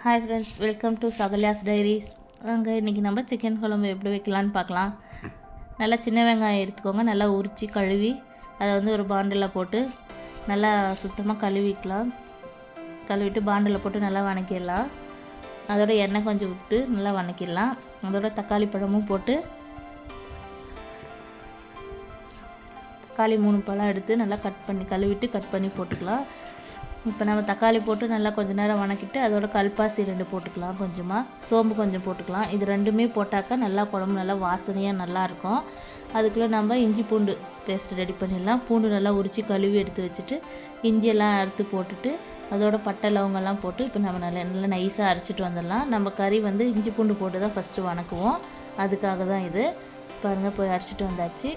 Hi friends, welcome to சகல்யாஸ் diaries. அங்கே இன்றைக்கி நம்ம சிக்கன் குழம்பு எப்படி வைக்கலான்னு பார்க்கலாம். நல்லா சின்ன வெங்காயம் எடுத்துக்கோங்க. நல்லா உரித்து கழுவி அதை வந்து ஒரு பாண்டில் போட்டு நல்லா சுத்தமாக கழுவிட்டு பாண்டில் போட்டு நல்லா வணக்கிடலாம். அதோட எண்ணெய் கொஞ்சம் விட்டு நல்லா வணக்கிடலாம். அதோட தக்காளி பழமும் போட்டு தக்காளி 3 பழம் எடுத்து நல்லா கழுவிட்டு கட் பண்ணி போட்டுக்கலாம். இப்போ நம்ம தக்காளி போட்டு நல்லா கொஞ்சம் நேரம் வணக்கிட்டு அதோட கல்பாசி 2 போட்டுக்கலாம். கொஞ்சமாக சோம்பு கொஞ்சம் போட்டுக்கலாம். இது ரெண்டுமே போட்டாக்கா நல்லா குழம்பு நல்லா வாசனையாக நல்லாயிருக்கும். அதுக்குள்ளே நம்ம இஞ்சி பூண்டு பேஸ்ட் ரெடி பண்ணிடலாம். பூண்டு நல்லா உரித்து கழுவி எடுத்து வச்சுட்டு இஞ்சியெல்லாம் அறுத்து போட்டுட்டு அதோட பட்டை லவங்கெல்லாம் போட்டு இப்போ நம்ம நல்லா நைஸாக அரைச்சிட்டு வந்துடலாம். நம்ம கறி வந்து இஞ்சி பூண்டு போட்டு தான் ஃபஸ்ட்டு வணக்குவோம். அதுக்காக தான் இது. பாருங்கள், போய் அரைச்சிட்டு வந்தாச்சு.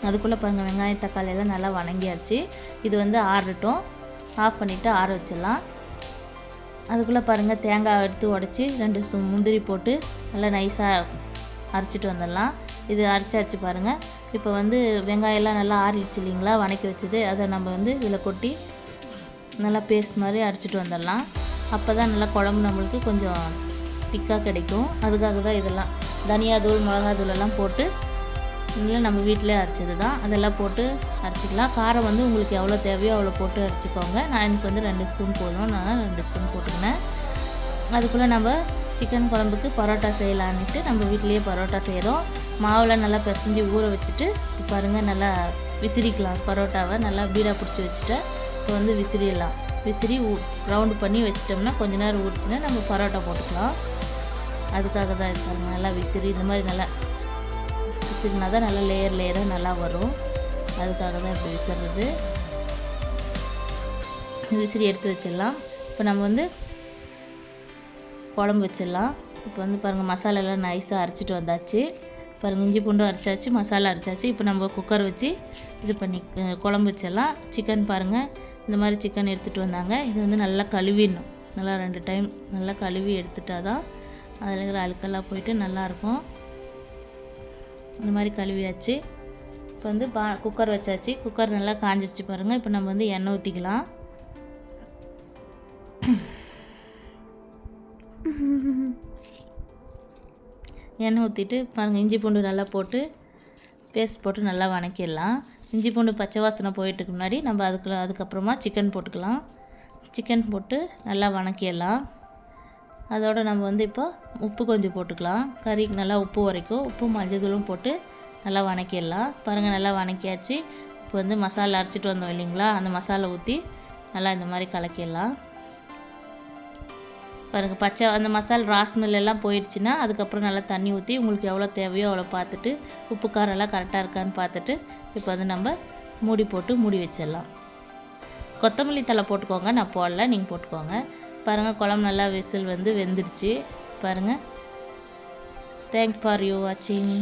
அதுக்குள்ளே பாருங்கள், வெங்காயம் தக்காளி எல்லாம் நல்லா வணங்கியாச்சு. இது வந்து ஆறட்டும். ஆஃப் பண்ணிவிட்டு ஆற வச்சிடலாம். அதுக்குள்ளே பாருங்கள், தேங்காய் எடுத்து உடச்சி 2 முந்திரி போட்டு நல்லா நைஸாக அரைச்சிட்டு வந்துடலாம். இது அரைச்சாச்சு பாருங்கள். இப்போ வந்து வெங்காயம்லாம் நல்லா ஆறிடுச்சு இல்லைங்களா, வணக்கி வச்சது. அதை நம்ம வந்து இதில் கொட்டி நல்லா பேஸ்ட் மாதிரி அரைச்சிட்டு வந்துடலாம். அப்போ தான் நல்லா குழம்பு நம்மளுக்கு கொஞ்சம் திக்காக கிடைக்கும். அதுக்காக தான் இதெல்லாம் தனியாத்தூள் மிளகாத்தூள் எல்லாம் போட்டு இல்லை நம்ம வீட்டிலே அரைச்சது தான். அதெல்லாம் போட்டு அரைச்சிக்கலாம். காரம் வந்து உங்களுக்கு எவ்வளோ தேவையோ அவ்வளோ போட்டு அரைச்சிக்கோங்க. நான் எனக்கு வந்து 2 ஸ்பூன் போதும். நான் 2 ஸ்பூன் போட்டுக்கினேன். அதுக்குள்ளே நம்ம சிக்கன் குழம்புக்கு பரோட்டா செய்யலான்ட்டு நம்ம வீட்டிலேயே பரோட்டா செய்கிறோம். மாவில் நல்லா பிசைஞ்சு ஊற வச்சுட்டு பாருங்கள் நல்லா விசிறிக்கலாம். பரோட்டாவை நல்லா பீடா பிடிச்சி வச்சுட்டு இப்போ வந்து விசிறி ரவுண்டு பண்ணி வச்சிட்டோம்னா கொஞ்ச நேரம் ஊறிச்சுன்னா நம்ம பரோட்டா போட்டுக்கலாம். அதுக்காக தான் இருக்காங்க. நல்லா விசிறி இந்த மாதிரி நல்லா விசிறினா தான் நல்லா லேயராக நல்லா வரும். அதுக்காக தான் இப்படி விசிறது. விசிறி எடுத்து வச்சிடலாம். இப்போ நம்ம வந்து குழம்பு வச்சிடலாம். இப்போ வந்து பாருங்கள், மசாலாலாம் நைஸாக அரைச்சிட்டு வந்தாச்சு. பாருங்கள், இஞ்சி பூண்டு அரைச்சாச்சு, மசாலா அரைச்சாச்சு. இப்போ நம்ம குக்கர் வச்சு இது பண்ணி குழம்பு வச்சிடலாம். சிக்கன் பாருங்கள், இந்த மாதிரி சிக்கன் எடுத்துகிட்டு வந்தாங்க. இது வந்து நல்லா கழுவிடணும். நல்லா 2 டைம் நல்லா கழுவி எடுத்துட்டா தான் அதில் இருக்கிற அழுக்கெல்லாம் போயிட்டு நல்லாயிருக்கும். இந்த மாதிரி கழுவியாச்சு. இப்போ வந்து குக்கர் வச்சாச்சு. குக்கர் நல்லா காஞ்சிடுச்சு பாருங்கள். இப்போ நம்ம வந்து எண்ணெய் ஊற்றிக்கலாம். எண்ணெய் ஊற்றிட்டு பாருங்கள், இஞ்சி பூண்டு நல்லா போட்டு பேஸ்ட் போட்டு நல்லா வணக்கிடலாம். இஞ்சி பூண்டு பச்சை வாசனை போயிட்டுக்கு முன்னாடி நம்ம அதுக்கப்புறமா சிக்கன் போட்டுக்கலாம். சிக்கன் போட்டு நல்லா வணக்கிடலாம். அதோடு நம்ம வந்து இப்போ உப்பு கொஞ்சம் போட்டுக்கலாம். கறிக்கு நல்லா உப்பு வரைக்கும் உப்பு மஞ்சள்தூளும் போட்டு நல்லா வணக்கிடலாம். பாருங்கள், நல்லா வணக்கியாச்சு. இப்போ வந்து மசாலா அரைச்சிட்டு வந்தோம் இல்லைங்களா, அந்த மசாலா ஊற்றி நல்லா இந்த மாதிரி கலக்கிடலாம். பாருங்கள், அந்த மசாலா ராஸ்மெல் எல்லாம் போயிடுச்சுன்னா அதுக்கப்புறம் நல்லா தண்ணி ஊற்றி உங்களுக்கு எவ்வளோ தேவையோ அவ்வளோ பார்த்துட்டு உப்பு காரெல்லாம் கரெக்டாக இருக்கான்னு பார்த்துட்டு இப்போ வந்து நம்ம மூடி வச்சிடலாம். கொத்தமல்லி தழை போட்டுக்கோங்க. நான் போடல, நீங்கள் போட்டுக்கோங்க. பாருங்கள், குழம்பு நல்லா விசில் வந்து வெந்துடுச்சு பாருங்கள். தேங்க்ஸ் ஃபார் யூ வாட்சிங்.